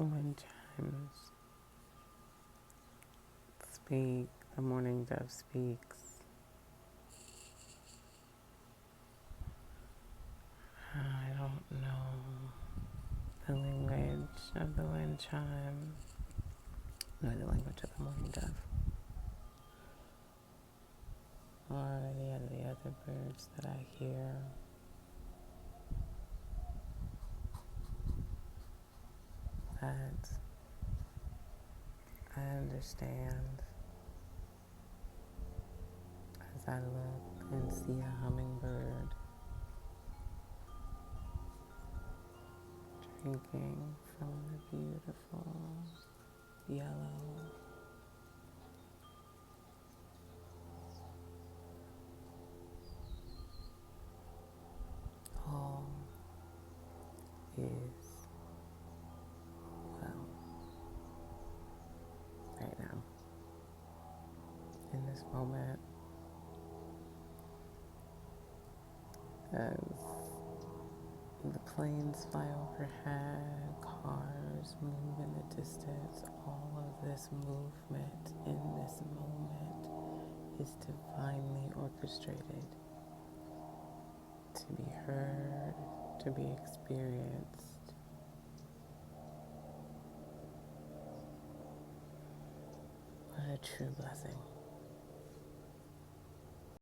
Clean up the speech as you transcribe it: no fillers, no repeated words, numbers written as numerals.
The wind chimes speak, the morning dove speaks. I don't know the language of the wind chime, nor the language of the morning dove, or any of the other birds that I hear. But I understand as I look and see a hummingbird drinking from the beautiful yellow all is well right now. In this moment, as the planes fly overhead, cars move in the distance, all of this movement in this moment is divinely orchestrated to be heard, to be experienced. What a true blessing.